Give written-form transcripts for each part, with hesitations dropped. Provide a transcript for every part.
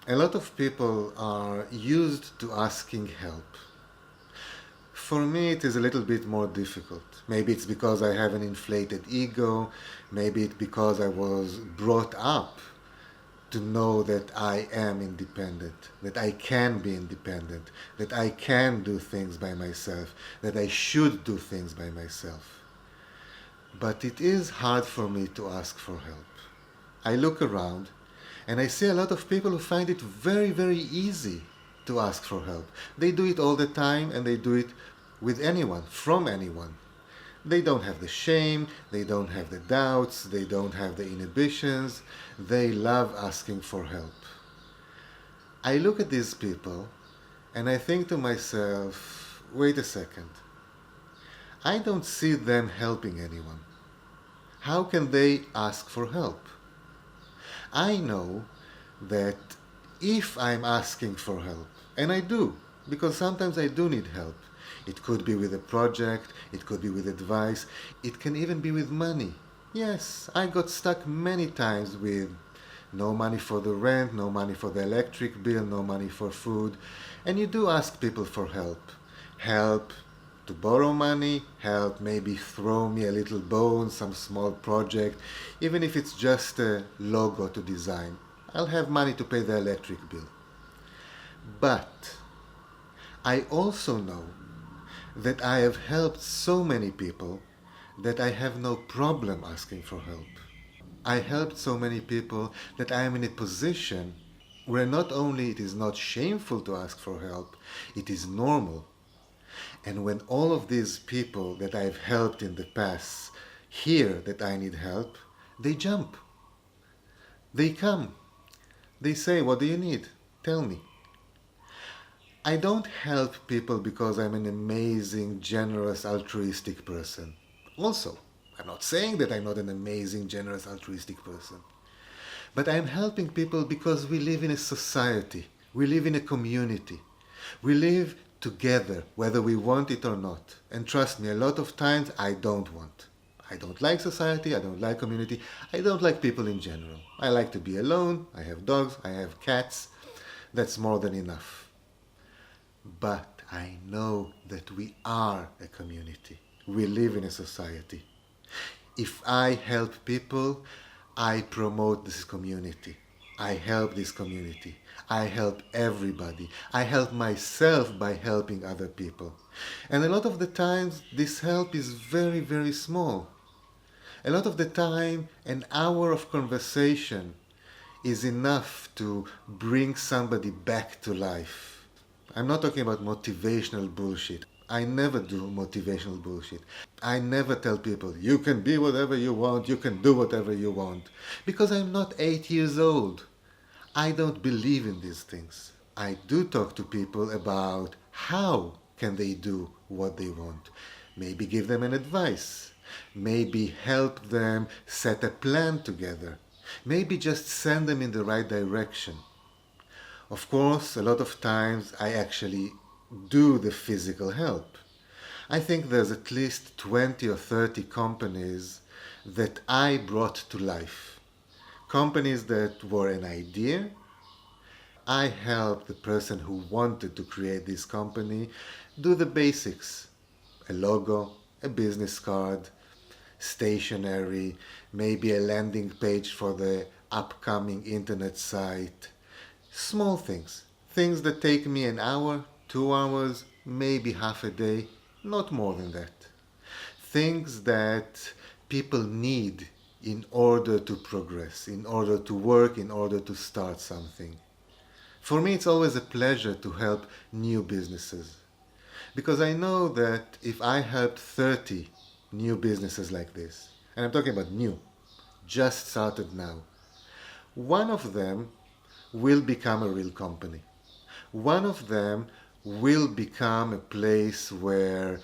A lot of people are used to asking help. For me, it is a little bit more difficult. Maybe it's because I have an inflated ego. Maybe it's because I was brought up to know that I am independent, that I can be independent, that I can do things by myself, that I should do things by myself. But it is hard for me to ask for help. I look around and I see a lot of people who find it very, very easy to ask for help. They do it all the time and they do it with anyone, from anyone. They don't have the shame, they don't have the doubts, they don't have the inhibitions. They love asking for help. I look at these people and I think to myself, wait a second. I don't see them helping anyone. How can they ask for help? I know that if I'm asking for help, and I do, because sometimes I do need help. It could be with a project, it could be with advice, it can even be with money. Yes, I got stuck many times with no money for the rent, no money for the electric bill, no money for food. And you do ask people for help. Help to borrow money, help maybe throw me a little bone, some small project, even if it's just a logo to design. I'll have money to pay the electric bill. But I also know that I have helped so many people that I have no problem asking for help. I helped so many people that I am in a position where not only it is not shameful to ask for help, it is normal. And when all of these people that I've helped in the past hear that I need help, they jump. They come. They say, what do you need? Tell me. I don't help people because I'm an amazing, generous, altruistic person. Also, I'm not saying that I'm not an amazing, generous, altruistic person. But I'm helping people because we live in a society. We live in a community. We live together, whether we want it or not. And trust me, a lot of times I don't want. I don't like society, I don't like community, I don't like people in general. I like to be alone, I have dogs, I have cats. That's more than enough. But I know that we are a community. We live in a society. If I help people, I promote this community. I help this community. I help everybody. I help myself by helping other people. And a lot of the times, this help is very, very small. A lot of the time, an hour of conversation is enough to bring somebody back to life. I'm not talking about motivational bullshit. I never do motivational bullshit. I never tell people, you can be whatever you want, you can do whatever you want. Because I'm not 8 years old. I don't believe in these things. I do talk to people about how can they do what they want. Maybe give them an advice. Maybe help them set a plan together. Maybe just send them in the right direction. Of course, a lot of times I actually do the physical help. I think there's at least 20 or 30 companies that I brought to life. Companies that were an idea. I helped the person who wanted to create this company do the basics. A logo, a business card, stationery, maybe a landing page for the upcoming internet site. Small things. Things that take me an hour, 2 hours, maybe half a day, not more than that. Things that people need in order to progress, in order to work, in order to start something. For me, it's always a pleasure to help new businesses. Because I know that if I help 30 new businesses like this, and I'm talking about new, just started now, one of them will become a real company. One of them will become a place where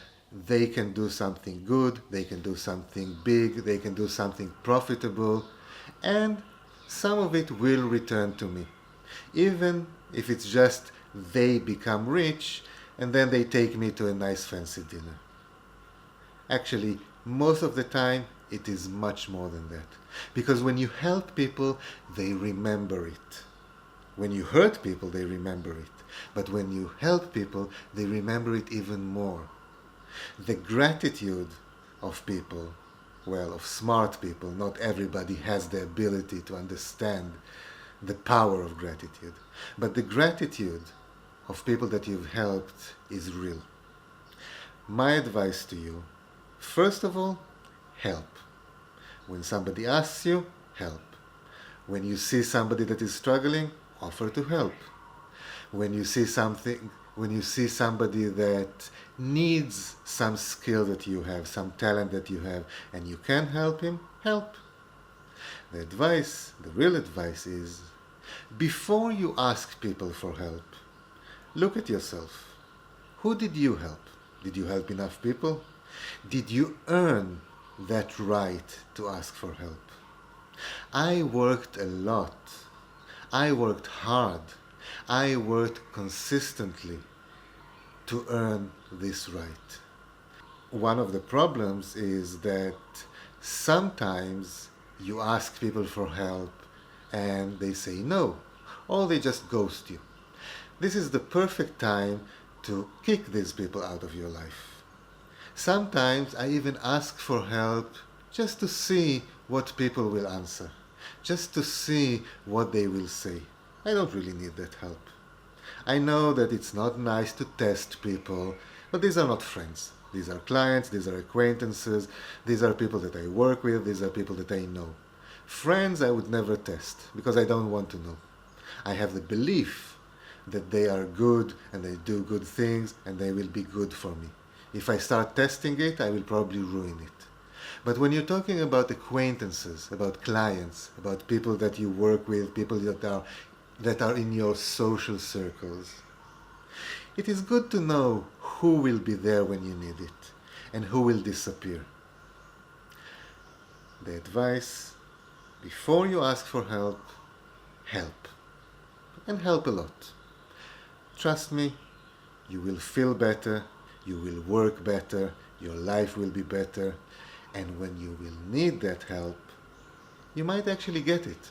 they can do something good, they can do something big, they can do something profitable, and some of it will return to me. Even if it's just they become rich and then they take me to a nice fancy dinner. Actually, most of the time, it is much more than that. Because when you help people, they remember it. When you hurt people, they remember it. But when you help people, they remember it even more. The gratitude of people, well, of smart people, not everybody has the ability to understand the power of gratitude. But the gratitude of people that you've helped is real. My advice to you, first of all, help. When somebody asks you, help. When you see somebody that is struggling, offer to help. When you see somebody that needs some skill that you have, some talent that you have, and you can help him, help. The real advice is, before you ask people for help, look at yourself. Who did you help? Did you help enough people? Did you earn that right to ask for help? I worked a lot. I worked hard. I worked consistently to earn this right. One of the problems is that sometimes you ask people for help and they say no, or they just ghost you. This is the perfect time to kick these people out of your life. Sometimes I even ask for help just to see what people will answer, just to see what they will say. I don't really need that help. I know that it's not nice to test people, but these are not friends. These are clients, these are acquaintances, these are people that I work with, these are people that I know. Friends I would never test because I don't want to know. I have the belief that they are good and they do good things and they will be good for me. If I start testing it, I will probably ruin it. But when you're talking about acquaintances, about clients, about people that you work with, people that are in your social circles, it is good to know who will be there when you need it and who will disappear. The advice, before you ask for help, help. And help a lot. Trust me, you will feel better, you will work better, your life will be better, and when you will need that help, you might actually get it.